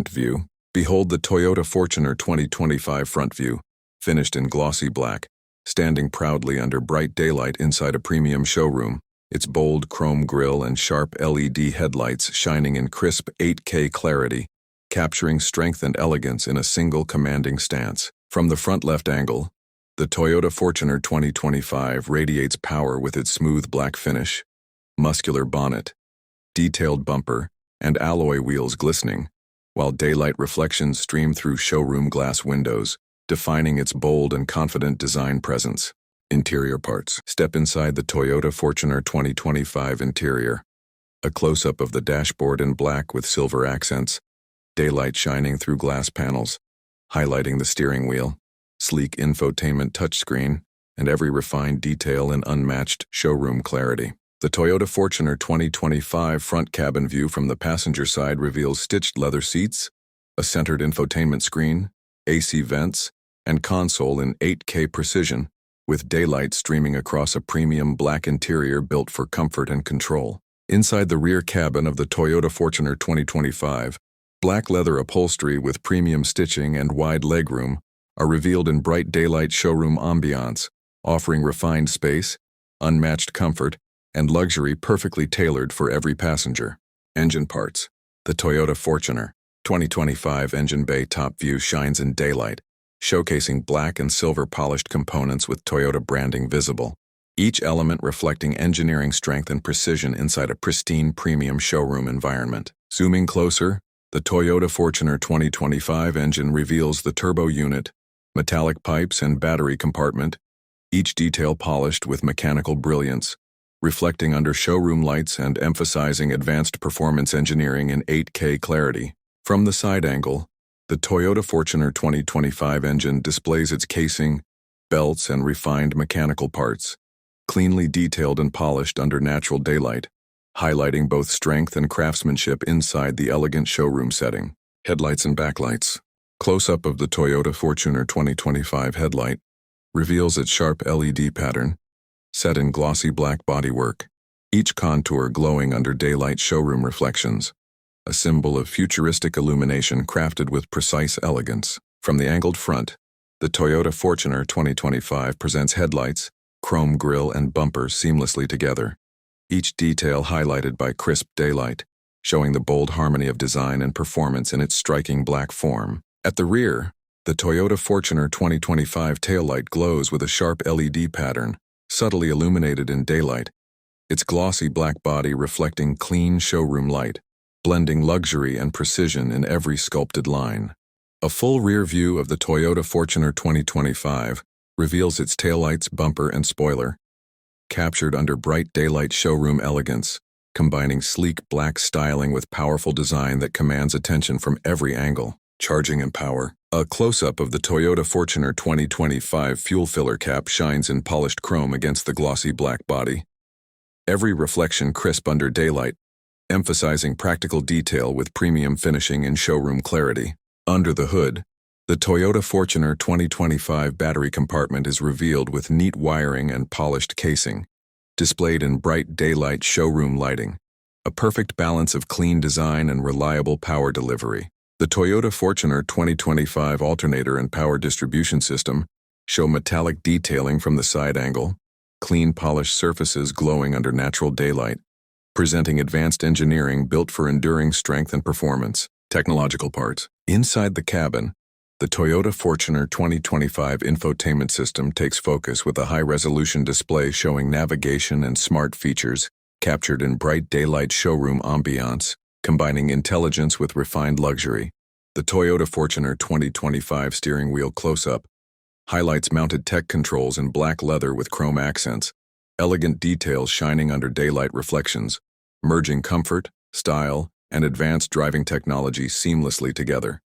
Front view. Behold the Toyota Fortuner 2025 front view, finished in glossy black, standing proudly under bright daylight inside a premium showroom, its bold chrome grille and sharp LED headlights shining in crisp 8K clarity, capturing strength and elegance in a single commanding stance. From the front left angle, the Toyota Fortuner 2025 radiates power with its smooth black finish, muscular bonnet, detailed bumper, and alloy wheels glistening, while daylight reflections stream through showroom glass windows, defining its bold and confident design presence. Interior parts. Step inside the Toyota Fortuner 2025 interior. A close-up of the dashboard in black with silver accents, daylight shining through glass panels, highlighting the steering wheel, sleek infotainment touchscreen, and every refined detail in unmatched showroom clarity. The Toyota Fortuner 2025 front cabin view from the passenger side reveals stitched leather seats, a centered infotainment screen, AC vents, and console in 8K precision, with daylight streaming across a premium black interior built for comfort and control. Inside the rear cabin of the Toyota Fortuner 2025, black leather upholstery with premium stitching and wide legroom are revealed in bright daylight showroom ambiance, offering refined space, unmatched comfort, and luxury perfectly tailored for every passenger. Engine parts. The Toyota Fortuner 2025 engine bay top view shines in daylight, showcasing black and silver polished components with Toyota branding visible, each element reflecting engineering strength and precision inside a pristine premium showroom environment. Zooming closer, the Toyota Fortuner 2025 engine reveals the turbo unit, metallic pipes, and battery compartment, each detail polished with mechanical brilliance, reflecting under showroom lights and emphasizing advanced performance engineering in 8K clarity. From the side angle, the Toyota Fortuner 2025 engine displays its casing, belts, and refined mechanical parts, cleanly detailed and polished under natural daylight, highlighting both strength and craftsmanship inside the elegant showroom setting. Headlights and backlights. Close-up of the Toyota Fortuner 2025 headlight reveals its sharp LED pattern, set in glossy black bodywork, each contour glowing under daylight showroom reflections, a symbol of futuristic illumination crafted with precise elegance. From the angled front, the Toyota Fortuner 2025 presents headlights, chrome grille, and bumper seamlessly together, each detail highlighted by crisp daylight, showing the bold harmony of design and performance in its striking black form. At the rear, the Toyota Fortuner 2025 taillight glows with a sharp LED pattern, subtly illuminated in daylight, its glossy black body reflecting clean showroom light, blending luxury and precision in every sculpted line. A full rear view of the Toyota Fortuner 2025 reveals its taillights, bumper, and spoiler, captured under bright daylight showroom elegance, combining sleek black styling with powerful design that commands attention from every angle. Charging and power. A close-up of the Toyota Fortuner 2025 fuel filler cap shines in polished chrome against the glossy black body, every reflection crisp under daylight, emphasizing practical detail with premium finishing and showroom clarity. Under the hood, the Toyota Fortuner 2025 battery compartment is revealed with neat wiring and polished casing, displayed in bright daylight showroom lighting, a perfect balance of clean design and reliable power delivery. The Toyota Fortuner 2025 alternator and power distribution system show metallic detailing from the side angle, clean polished surfaces glowing under natural daylight, presenting advanced engineering built for enduring strength and performance. Technological parts. Inside the cabin, the Toyota Fortuner 2025 infotainment system takes focus with a high-resolution display showing navigation and smart features, captured in bright daylight showroom ambiance, combining intelligence with refined luxury. The Toyota Fortuner 2025 steering wheel close-up highlights mounted tech controls in black leather with chrome accents, elegant details shining under daylight reflections, merging comfort, style, and advanced driving technology seamlessly together.